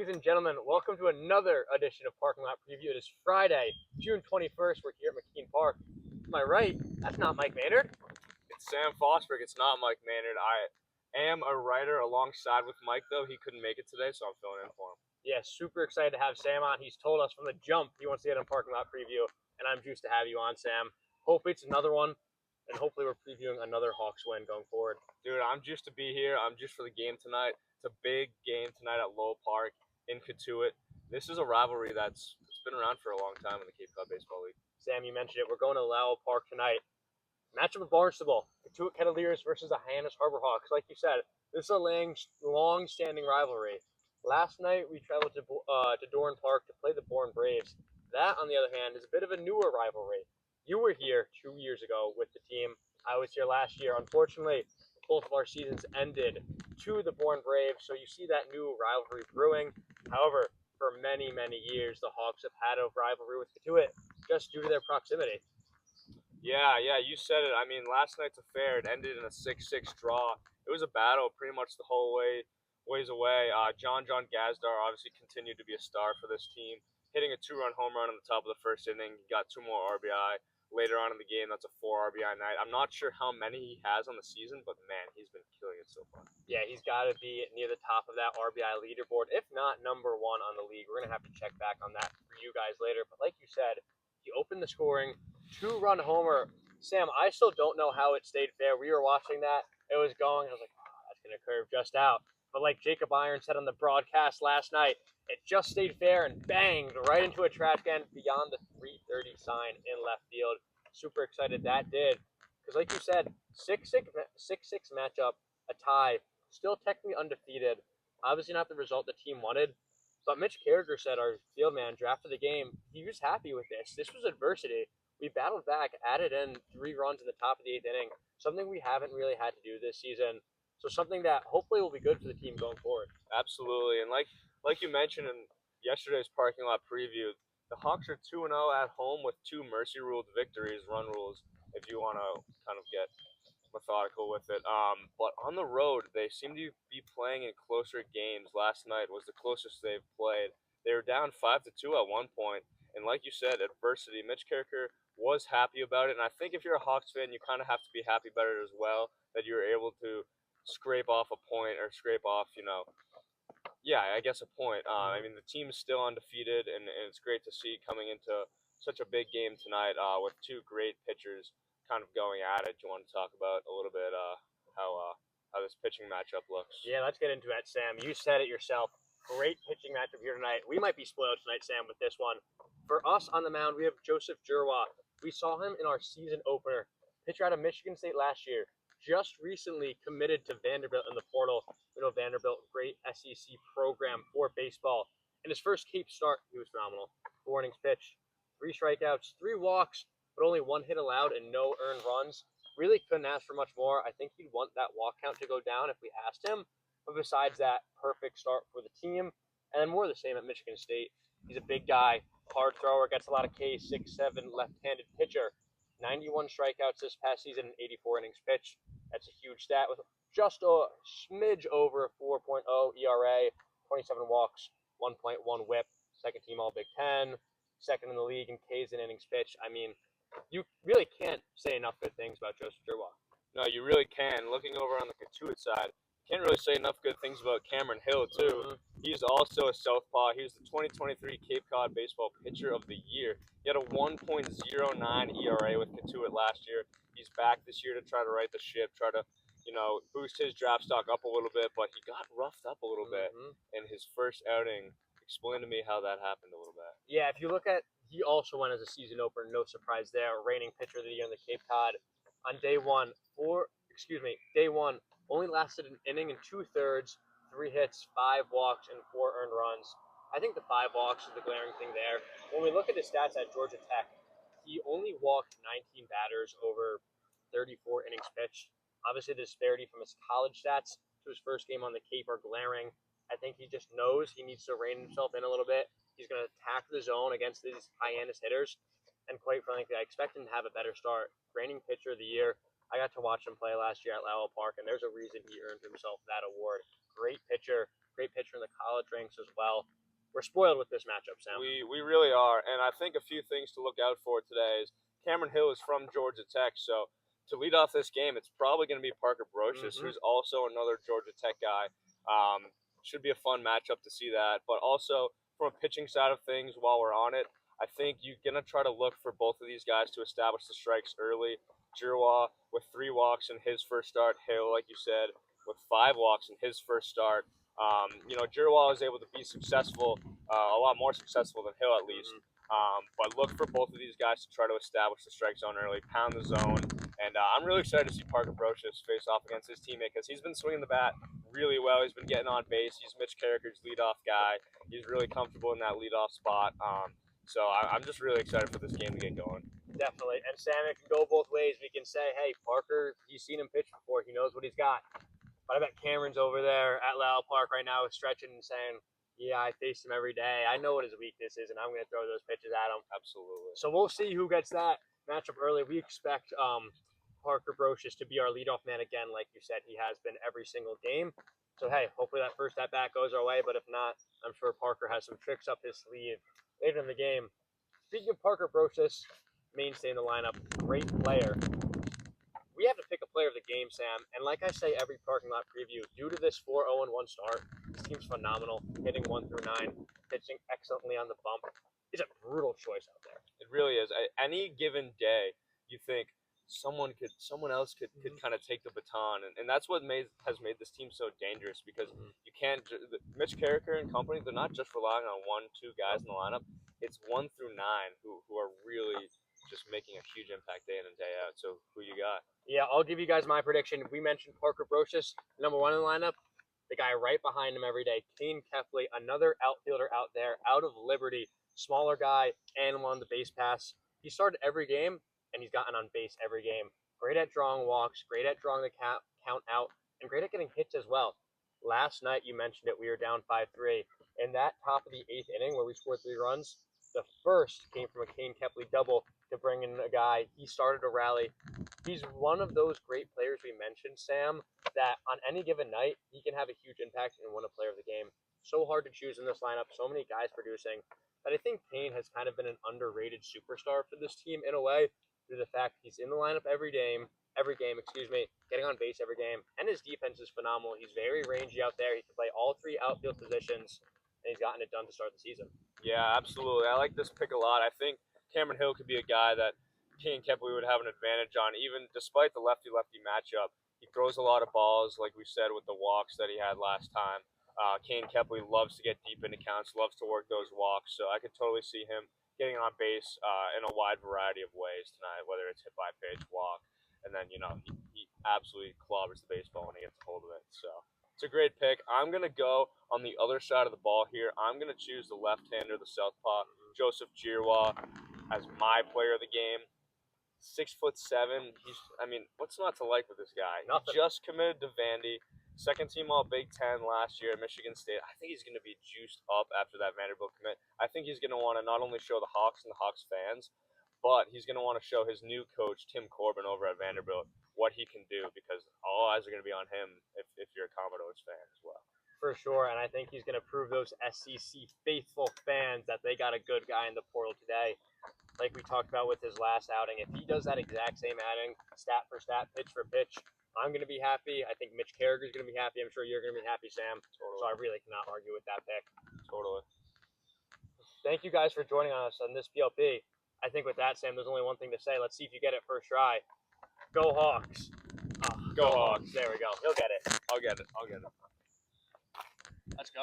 Ladies and gentlemen, welcome to another edition of Parking Lot Preview. It is Friday, June 21st. We're here at McKean Park. To my right, that's not Mike Maynard. It's Sam Fostberg. It's not Mike Maynard. I am a writer alongside with Mike, though. He couldn't make it today, so I'm filling in for him. Yeah, super excited to have Sam on. He's told us from the jump he wants to get on Parking Lot Preview, and I'm juiced to have you on, Sam. Hopefully it's another one, and hopefully we're previewing another Hawks win going forward. Dude, I'm juiced to be here. I'm juiced for the game tonight. It's a big game tonight at Lowell Park in Cotuit. This is a rivalry that's been around for a long time in the Cape Cod Baseball League. Sam, you mentioned it. We're going to Lowell Park tonight. Matchup of Barnstable, Cotuit Ketleers versus the Hyannis Harbor Hawks. Like you said, this is a long-standing rivalry. Last night we traveled to Dorn Park to play the Bourne Braves. That, on the other hand, is a bit of a newer rivalry. You were here 2 years ago with the team. I was here last year. Unfortunately, both of our seasons ended to the Bourne Braves, so you see that new rivalry brewing. However, for many, many years, the Hawks have had a rivalry with Cotuit just due to their proximity. Yeah, you said it. I mean, last night's affair, it ended in a 6-6 draw. It was a battle pretty much the whole ways away. John Gazdar obviously continued to be a star for this team, hitting a 2-run home run on the top of the first inning. He got 2 more RBI. Later on in the game, that's a 4 RBI night. I'm not sure how many he has on the season, but man, he's been killing it so far. Yeah, he's got to be near the top of that RBI leaderboard, if not number 1 on the league. We're going to have to check back on that for you guys later. But like you said, he opened the scoring, 2-run homer. Sam, I still don't know how it stayed fair. We were watching that. It was going. I was like, oh, that's going to curve just out. But like Jacob Iron said on the broadcast last night, it just stayed fair and banged right into a trash can beyond the 330 sign in left field. Super excited that did. Because like you said, 6-6 matchup, a tie, still technically undefeated. Obviously not the result the team wanted. But Mitch Carriger said, our field manager, after the game, he was happy with this. This was adversity. We battled back, added in 3 runs in the top of the 8th inning, something we haven't really had to do this season. So something that hopefully will be good for the team going forward. Absolutely. And like you mentioned in yesterday's parking lot preview, the Hawks are 2-0 at home with 2 mercy-ruled victories, run rules, if you want to kind of get methodical with it. But on the road, they seem to be playing in closer games. Last night was the closest they've played. They were down 5-2 at one point. And like you said, adversity. Mitch Carriger was happy about it. And I think if you're a Hawks fan, you kind of have to be happy about it as well, that you were able to scrape off a point or scrape off, I guess a point. I mean, the team is still undefeated, and it's great to see coming into such a big game tonight with 2 great pitchers kind of going at it. Do you want to talk about a little bit how this pitching matchup looks? Yeah, let's get into that, Sam. You said it yourself. Great pitching matchup here tonight. We might be spoiled tonight, Sam, with this one. For us on the mound, we have Joseph Jurwa. We saw him in our season opener. Pitcher out of Michigan State last year. Just recently committed to Vanderbilt in the portal. Vanderbilt, great SEC program for baseball. In his first Cape start, he was phenomenal. 4 innings pitched, 3 strikeouts, 3 walks, but only 1 hit allowed and no earned runs. Really couldn't ask for much more. I think he'd want that walk count to go down if we asked him. But besides that, perfect start for the team. And then more of the same at Michigan State. He's a big guy, hard thrower, gets a lot of Ks, 6'7", left-handed pitcher. 91 strikeouts this past season and 84 innings pitched. That's a huge stat with just a smidge over 4.0 ERA, 27 walks, 1.1 whip, second team All Big Ten, second in the league in Ks and innings pitched. I mean, you really can't say enough good things about Joseph Jurwa. No, you really can. Looking over on the Cotuit side, can't really say enough good things about Cameron Hill, too. He's also a southpaw. He was the 2023 Cape Cod Baseball Pitcher of the Year. He had a 1.09 ERA with Cotuit last year. He's back this year to try to right the ship, try to boost his draft stock up a little bit, but he got roughed up a little bit in his first outing. Explain to me how that happened a little bit. Yeah, if you look at, he also went as a season opener, no surprise there, reigning pitcher of the year in the Cape Cod. On day one, only lasted an inning and 2/3, 3 hits, 5 walks, and 4 earned runs. I think the 5 walks is the glaring thing there. When we look at his stats at Georgia Tech, he only walked 19 batters over 34 innings pitched. Obviously, the disparity from his college stats to his first game on the Cape are glaring. I think he just knows he needs to rein himself in a little bit. He's going to attack the zone against these Hyannis hitters. And quite frankly, I expect him to have a better start. Reigning pitcher of the year. I got to watch him play last year at Lowell Park, and there's a reason he earned himself that award. great pitcher in the college ranks as well. We're spoiled with this matchup, Sam. We really are, and I think a few things to look out for today is Cameron Hill is from Georgia Tech, so to lead off this game, it's probably going to be Parker Brocious, who's also another Georgia Tech guy. Should be a fun matchup to see that, but also from a pitching side of things, while we're on it, I think you're going to try to look for both of these guys to establish the strikes early. Giroux with 3 walks in his first start, Hill, like you said, with 5 walks in his first start. Giroux is able to be successful, a lot more successful than Hill at least. But look for both of these guys to try to establish the strike zone early, pound the zone. And I'm really excited to see Parker Brocious face off against his teammate because he's been swinging the bat really well. He's been getting on base. He's Mitch Carricker's leadoff guy. He's really comfortable in that leadoff spot. So I'm just really excited for this game to get going. Definitely. And Sam, it can go both ways. We can say, hey, Parker, he's seen him pitch before. He knows what he's got. But I bet Cameron's over there at Lyle Park right now stretching and saying, yeah, I face him every day. I know what his weakness is, and I'm going to throw those pitches at him. Absolutely. So we'll see who gets that matchup early. We expect Parker Brocious to be our leadoff man again. Like you said, he has been every single game. So, hey, hopefully that first at-bat goes our way. But if not, I'm sure Parker has some tricks up his sleeve later in the game. Speaking of Parker Brocious, mainstay in the lineup, great player. We have to pick a player of the game, Sam. And like I say every parking lot preview, due to this 4-0-1 start, this team's phenomenal. Hitting 1 through 9, pitching excellently on the bump. It's a brutal choice out there. It really is. Any given day, you think someone else could kind of take the baton, and that's what has made this team so dangerous because you can't. Mitch Carricker and company, they're not just relying on 1-2 guys in the lineup. It's 1 through 9 who are really just making a huge impact day in and day out. So who you got? Yeah, I'll give you guys my prediction. We mentioned Parker Brocious, number 1 in the lineup. The guy right behind him every day, Cotuit Ketleers, another outfielder out there, out of Liberty, smaller guy, and won the base pass. He started every game, and he's gotten on base every game. Great at drawing walks, great at drawing the count out, and great at getting hits as well. Last night, you mentioned it, we were down 5-3. In that top of the 8th inning where we scored 3 runs, the first came from a Cotuit Ketleers double to bring in a guy. He started a rally. He's one of those great players we mentioned, Sam, that on any given night, he can have a huge impact and win a player of the game. So hard to choose in this lineup, so many guys producing. But I think Payne has kind of been an underrated superstar for this team in a way, through the fact he's in the lineup every game, getting on base every game, and his defense is phenomenal. He's very rangy out there. He can play all 3 outfield positions, and he's gotten it done to start the season. Yeah, absolutely. I like this pick a lot. I think Cameron Hill could be a guy that Cotuit Ketleers would have an advantage on, even despite the lefty-lefty matchup. He throws a lot of balls, like we said, with the walks that he had last time. Cotuit Ketleers loves to get deep into counts, loves to work those walks, so I could totally see him getting on base in a wide variety of ways tonight, whether it's hit by pitch, walk, and then, he absolutely clobbers the baseball when he gets a hold of it. So it's a great pick. I'm going to go on the other side of the ball here. I'm going to choose the left-hander, the southpaw, Joseph Giroux, as my player of the game. 6'7". What's not to like with this guy? Nothing. He just committed to Vandy. Second team All Big Ten last year at Michigan State. I think he's going to be juiced up after that Vanderbilt commit. I think he's going to want to not only show the Hawks and the Hawks fans, but he's going to want to show his new coach, Tim Corbin, over at Vanderbilt, what he can do, because all eyes are going to be on him if you're a Commodores fan as well. For sure, and I think he's going to prove those SEC faithful fans that they got a good guy in the portal today. Like we talked about with his last outing, if he does that exact same outing, stat for stat, pitch for pitch, I'm going to be happy. I think Mitch Carricker's going to be happy. I'm sure you're going to be happy, Sam. Totally. So I really cannot argue with that pick. Totally. Thank you guys for joining us on this PLP. I think with that, Sam, there's only one thing to say. Let's see if you get it first try. Go Hawks. Go Hawks. There we go. He'll get it. I'll get it. Let's go.